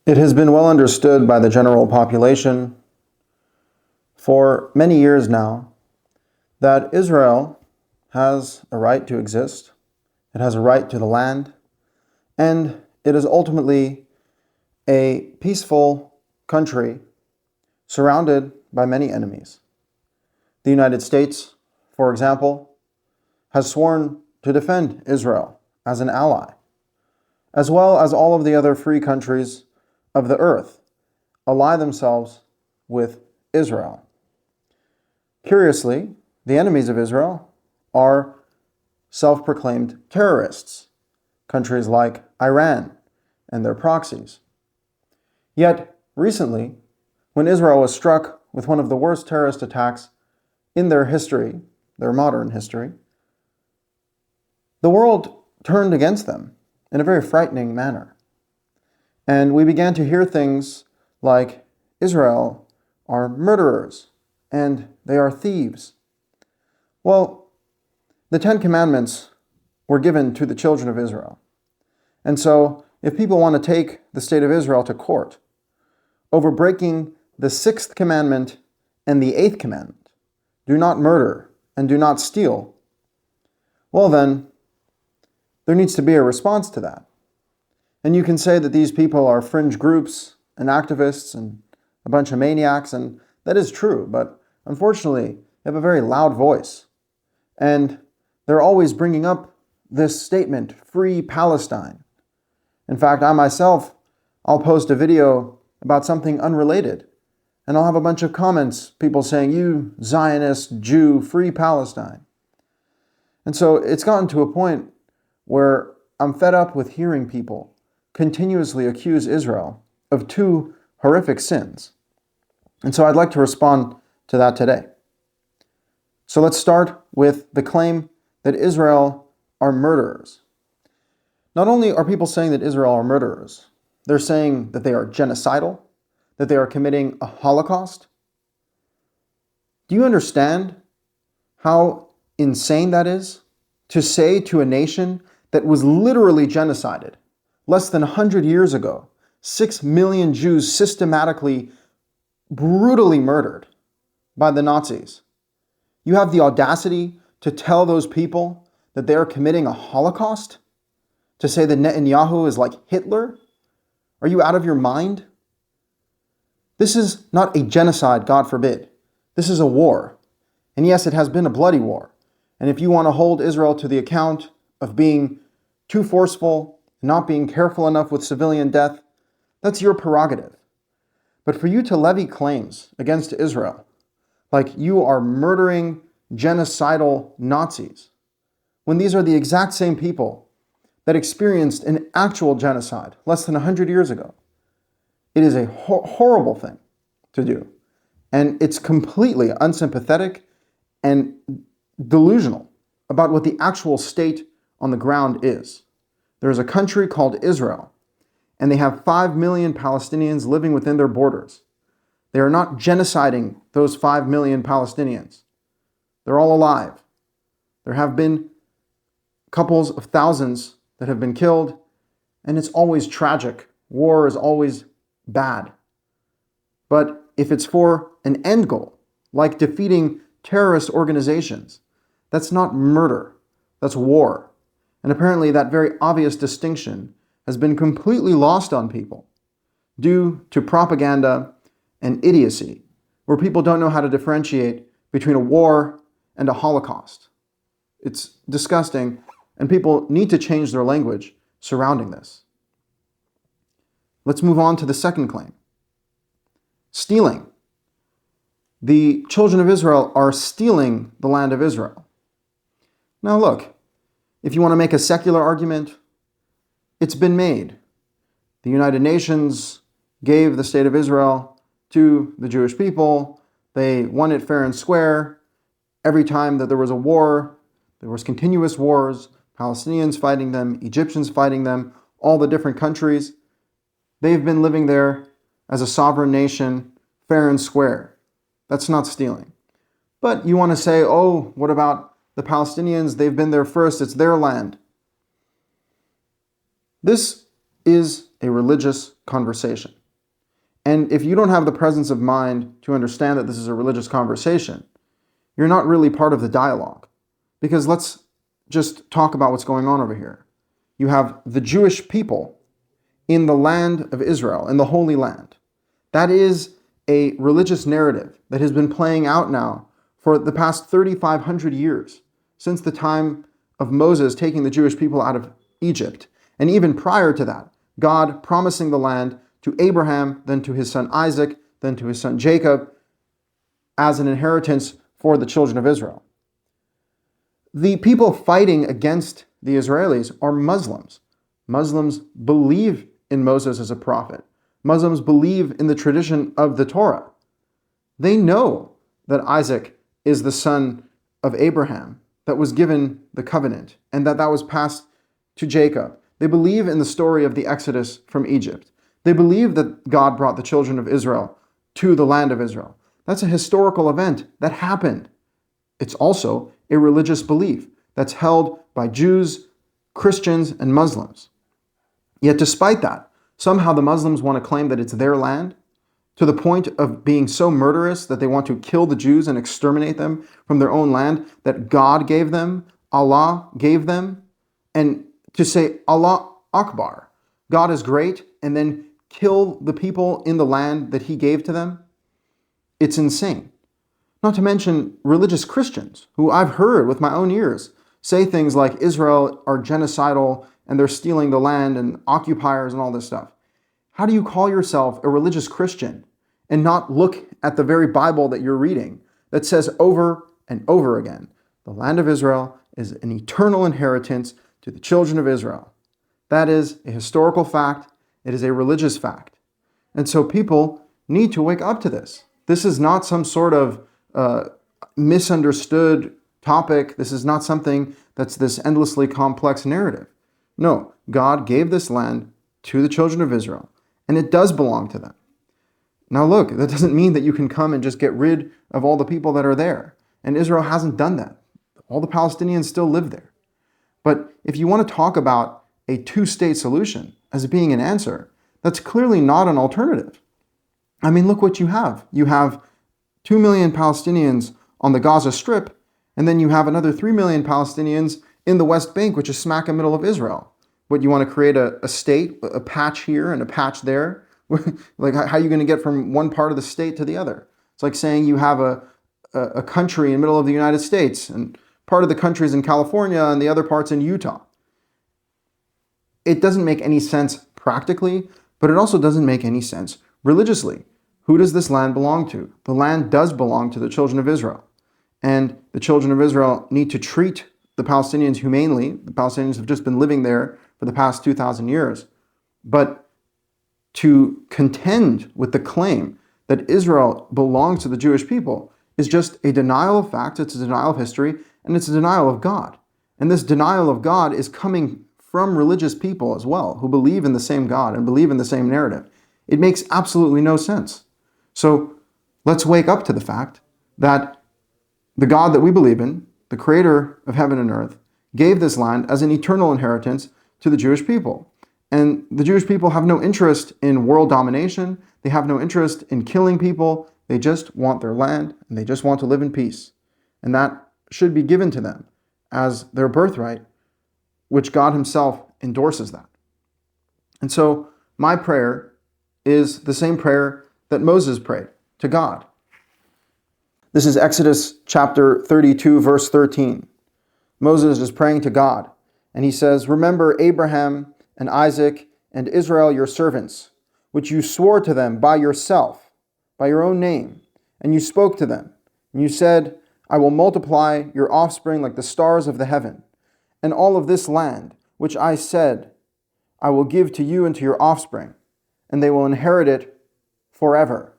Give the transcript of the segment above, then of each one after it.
It has been well understood by the general population for many years now that Israel has a right to exist, it has a right to the land, and it is ultimately a peaceful country surrounded by many enemies. The United States, for example, has sworn to defend Israel as an ally, as well as all of the other free countries of the earth ally themselves with Israel. Curiously, the enemies of Israel are self-proclaimed terrorists, countries like Iran and their proxies. Yet, recently, when Israel was struck with one of the worst terrorist attacks in their history, their modern history, the world turned against them in a very frightening manner. And we began to hear things like Israel are murderers and they are thieves. Well, the Ten Commandments were given to the children of Israel. And so if people want to take the state of Israel to court over breaking the sixth commandment and the eighth commandment, do not murder and do not steal, well then, there needs to be a response to that. And you can say that these people are fringe groups and activists and a bunch of maniacs, and that is true, but unfortunately, they have a very loud voice. And they're always bringing up this statement, Free Palestine. In fact, I myself, I'll post a video about something unrelated, and I'll have a bunch of comments, people saying, you Zionist Jew, Free Palestine. And so it's gotten to a point where I'm fed up with hearing people continuously accuse Israel of two horrific sins. And so I'd like to respond to that today. So let's start with the claim that Israel are murderers. Not only are people saying that Israel are murderers, they're saying that they are genocidal, that they are committing a Holocaust. Do you understand how insane that is? To say to a nation that was literally genocided less than 100 years ago, 6 million Jews systematically, brutally murdered by the Nazis. You have the audacity to tell those people that they are committing a Holocaust? To say that Netanyahu is like Hitler? Are you out of your mind? This is not a genocide, God forbid. This is a war. And yes, it has been a bloody war. And if you want to hold Israel to the account of being too forceful, not being careful enough with civilian death, that's your prerogative. But for you to levy claims against Israel, like you are murdering genocidal Nazis, when these are the exact same people that experienced an actual genocide less than 100 years ago, it is a horrible thing to do. And it's completely unsympathetic and delusional about what the actual state on the ground is. There is a country called Israel, and they have 5 million Palestinians living within their borders. They are not genociding those 5 million Palestinians. They're all alive. There have been couples of thousands that have been killed, and it's always tragic. War is always bad. But if it's for an end goal, like defeating terrorist organizations, that's not murder, that's war. And apparently that very obvious distinction has been completely lost on people due to propaganda and idiocy, where people don't know how to differentiate between a war and a Holocaust. It's disgusting, and people need to change their language surrounding this. Let's move on to the second claim. Stealing. The children of Israel are stealing the land of Israel. Now look, if you want to make a secular argument, it's been made. The United Nations gave the state of Israel to the Jewish people. They won it fair and square. Every time that there was a war, there was continuous wars, Palestinians fighting them, Egyptians fighting them, all the different countries. They've been living there as a sovereign nation, fair and square. That's not stealing. But you want to say, oh, what about the Palestinians? They've been there first. It's their land. This is a religious conversation. And if you don't have the presence of mind to understand that this is a religious conversation, you're not really part of the dialogue. Because let's just talk about what's going on over here. You have the Jewish people in the land of Israel, in the Holy Land. That is a religious narrative that has been playing out now for the past 3,500 years, since the time of Moses taking the Jewish people out of Egypt. And even prior to that, God promising the land to Abraham, then to his son Isaac, then to his son Jacob, as an inheritance for the children of Israel. The people fighting against the Israelis are Muslims. Muslims believe in Moses as a prophet. Muslims believe in the tradition of the Torah. They know that Isaac is the son of Abraham, that was given the covenant, and that was passed to Jacob. They believe in the story of the Exodus from Egypt. They believe that God brought the children of Israel to the land of Israel. That's a historical event that happened. It's also a religious belief that's held by Jews, Christians, and Muslims. Yet despite that, somehow the Muslims want to claim that it's their land, to the point of being so murderous that they want to kill the Jews and exterminate them from their own land that God gave them, Allah gave them, and to say Allah Akbar, God is great, and then kill the people in the land that he gave to them. It's insane. Not to mention religious Christians, who I've heard with my own ears say things like Israel are genocidal and they're stealing the land and occupiers and all this stuff. How do you call yourself a religious Christian and not look at the very Bible that you're reading that says over and over again, the land of Israel is an eternal inheritance to the children of Israel? That is a historical fact. It is a religious fact. And so people need to wake up to this. This is not some sort of misunderstood topic. This is not something that's this endlessly complex narrative. No, God gave this land to the children of Israel, and it does belong to them. Now look, that doesn't mean that you can come and just get rid of all the people that are there. And Israel hasn't done that. All the Palestinians still live there. But if you want to talk about a two-state solution as being an answer, that's clearly not an alternative. I mean, look what you have. You have 2 million Palestinians on the Gaza Strip, and then you have another 3 million Palestinians in the West Bank, which is smack in the middle of Israel. What, you want to create a state, a patch here and a patch there? Like, how are you going to get from one part of the state to the other? It's like saying you have a country in the middle of the United States, and part of the country is in California and the other part's in Utah. It doesn't make any sense practically, but it also doesn't make any sense religiously. Who does this land belong to? The land does belong to the children of Israel. And the children of Israel need to treat the Palestinians humanely. The Palestinians have just been living there for the past 2,000 years. But to contend with the claim that Israel belongs to the Jewish people is just a denial of fact, it's a denial of history, and it's a denial of God. And this denial of God is coming from religious people as well, who believe in the same God and believe in the same narrative. It makes absolutely no sense. So let's wake up to the fact that the God that we believe in, the creator of heaven and earth, gave this land as an eternal inheritance to the Jewish people. And the Jewish people have no interest in world domination. They have no interest in killing people. They just want their land, and they just want to live in peace. And that should be given to them as their birthright, which God himself endorses that. And so my prayer is the same prayer that Moses prayed to God. This is Exodus chapter 32, verse 13. Moses is praying to God, and he says, "Remember Abraham and Isaac and Israel, your servants, which you swore to them by yourself, by your own name, and you spoke to them, and you said, I will multiply your offspring like the stars of the heaven, and all of this land, which I said, I will give to you and to your offspring, and they will inherit it forever."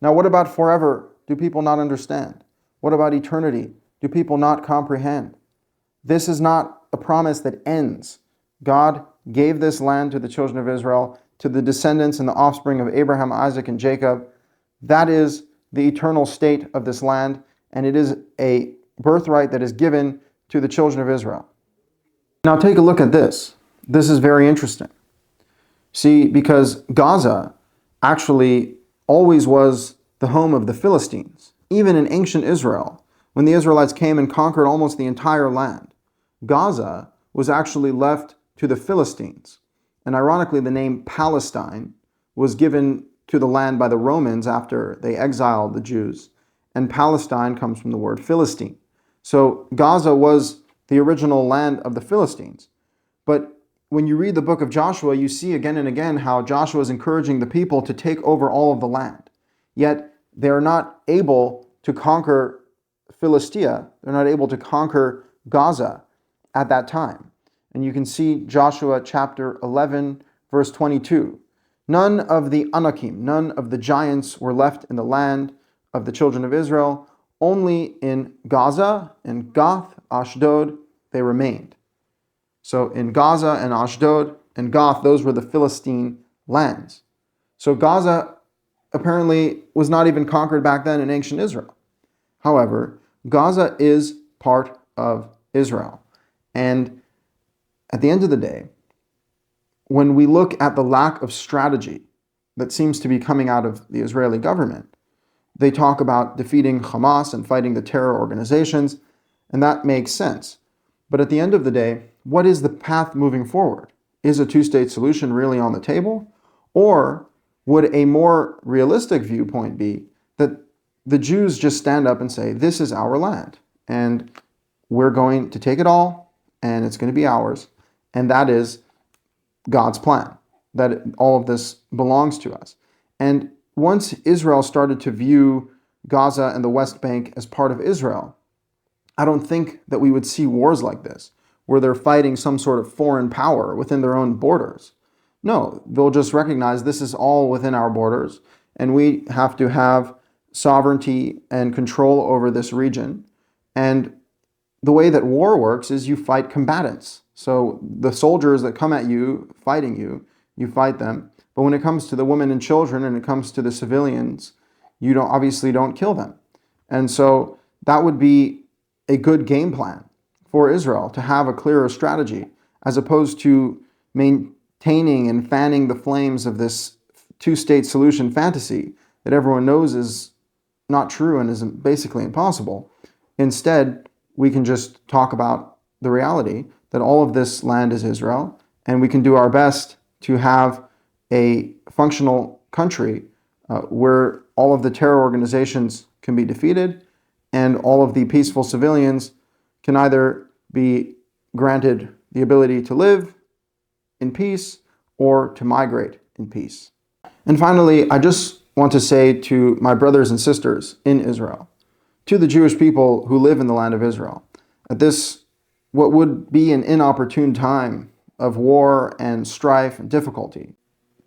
Now, what about forever do people not understand? What about eternity? Do people not comprehend? This is not a promise that ends. God gave this land to the children of Israel, to the descendants and the offspring of Abraham, Isaac, and Jacob. That is the eternal state of this land, and it is a birthright that is given to the children of Israel. Now take a look at this. This is very interesting. See, because Gaza actually always was the home of the Philistines. Even in ancient Israel, when the Israelites came and conquered almost the entire land, Gaza was actually left to the Philistines. And ironically, the name Palestine was given to the land by the Romans after they exiled the Jews. And Palestine comes from the word Philistine. So Gaza was the original land of the Philistines. But when you read the book of Joshua, you see again and again how Joshua is encouraging the people to take over all of the land. Yet they are not able to conquer Philistia. They're not able to conquer Gaza at that time. And you can see Joshua chapter 11, verse 22. None of the Anakim, none of the giants were left in the land of the children of Israel. Only in Gaza, in Gath, Ashdod, they remained. So in Gaza and Ashdod and Gath, those were the Philistine lands. So Gaza apparently was not even conquered back then in ancient Israel. However, Gaza is part of Israel. And at the end of the day, when we look at the lack of strategy that seems to be coming out of the Israeli government, they talk about defeating Hamas and fighting the terror organizations, and that makes sense. But at the end of the day, what is the path moving forward? Is a two-state solution really on the table? Or would a more realistic viewpoint be that the Jews just stand up and say, this is our land, and we're going to take it all, and it's going to be ours, and that is God's plan, that all of this belongs to us. And once Israel started to view Gaza and the West Bank as part of Israel, I don't think that we would see wars like this, where they're fighting some sort of foreign power within their own borders. No, they'll just recognize this is all within our borders, and we have to have sovereignty and control over this region. And the way that war works is you fight combatants. So the soldiers that come at you, fighting you, you fight them. But when it comes to the women and children and it comes to the civilians, you obviously don't kill them. And so that would be a good game plan for Israel, to have a clearer strategy, as opposed to maintaining and fanning the flames of this two-state solution fantasy that everyone knows is not true and is basically impossible. Instead, we can just talk about the reality that all of this land is Israel, and we can do our best to have a functional country where all of the terror organizations can be defeated and all of the peaceful civilians can either be granted the ability to live in peace or to migrate in peace. And finally, I just want to say to my brothers and sisters in Israel, to the Jewish people who live in the land of Israel, at this, what would be an inopportune time of war and strife and difficulty,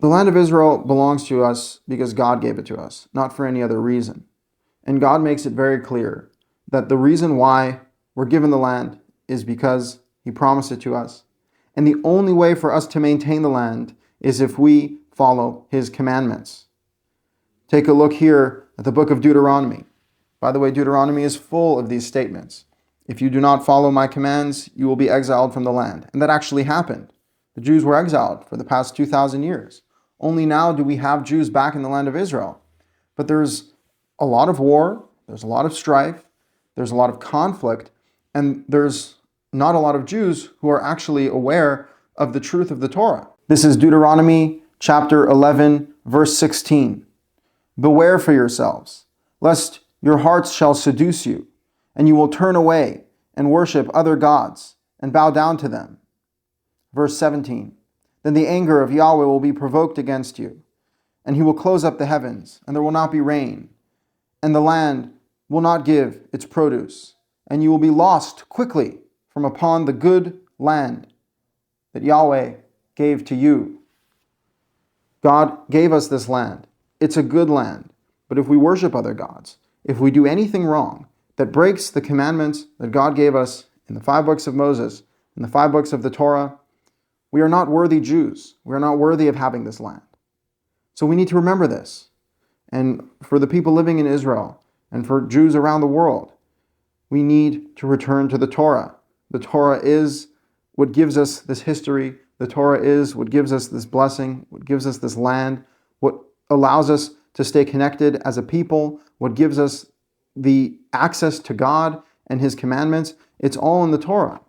the land of Israel belongs to us because God gave it to us, not for any other reason. And God makes it very clear that the reason why we're given the land is because He promised it to us. And the only way for us to maintain the land is if we follow His commandments. Take a look here at the book of Deuteronomy. By the way, Deuteronomy is full of these statements. If you do not follow my commands, you will be exiled from the land. And that actually happened. The Jews were exiled for the past 2,000 years. Only now do we have Jews back in the land of Israel. But there's a lot of war, there's a lot of strife, there's a lot of conflict, and there's not a lot of Jews who are actually aware of the truth of the Torah. This is Deuteronomy chapter 11, verse 16. Beware for yourselves, lest your hearts shall seduce you, and you will turn away and worship other gods and bow down to them. Verse 17. Then the anger of Yahweh will be provoked against you, and He will close up the heavens, and there will not be rain, and the land will not give its produce, and you will be lost quickly from upon the good land that Yahweh gave to you. God gave us this land. It's a good land. But if we worship other gods, if we do anything wrong that breaks the commandments that God gave us in the 5 books of Moses, in the 5 books of the Torah, we are not worthy Jews. We are not worthy of having this land. So we need to remember this. And for the people living in Israel and for Jews around the world, we need to return to the Torah. The Torah is what gives us this history. The Torah is what gives us this blessing, what gives us this land, what allows us to stay connected as a people, what gives us the access to God and His commandments, it's all in the Torah.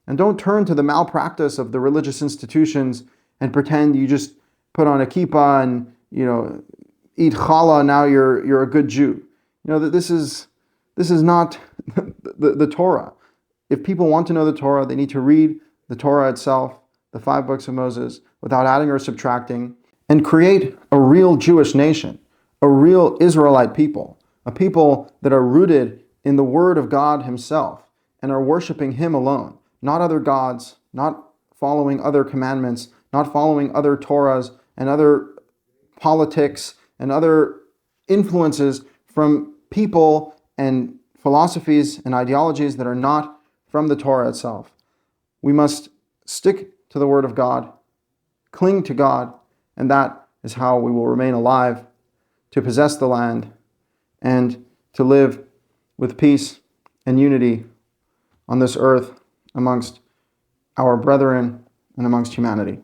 And don't turn to the malpractice of the religious institutions and pretend you just put on a kippah and, eat challah, now you're a good Jew. That this is not the Torah. If people want to know the Torah, they need to read the Torah itself, the 5 books of Moses, without adding or subtracting, and create a real Jewish nation, a real Israelite people, a people that are rooted in the Word of God Himself and are worshiping Him alone, not other gods, not following other commandments, not following other Torahs and other politics and other influences from people and philosophies and ideologies that are not from the Torah itself. We must stick to the Word of God, cling to God, and that is how we will remain alive, to possess the land, and to live with peace and unity on this earth amongst our brethren and amongst humanity.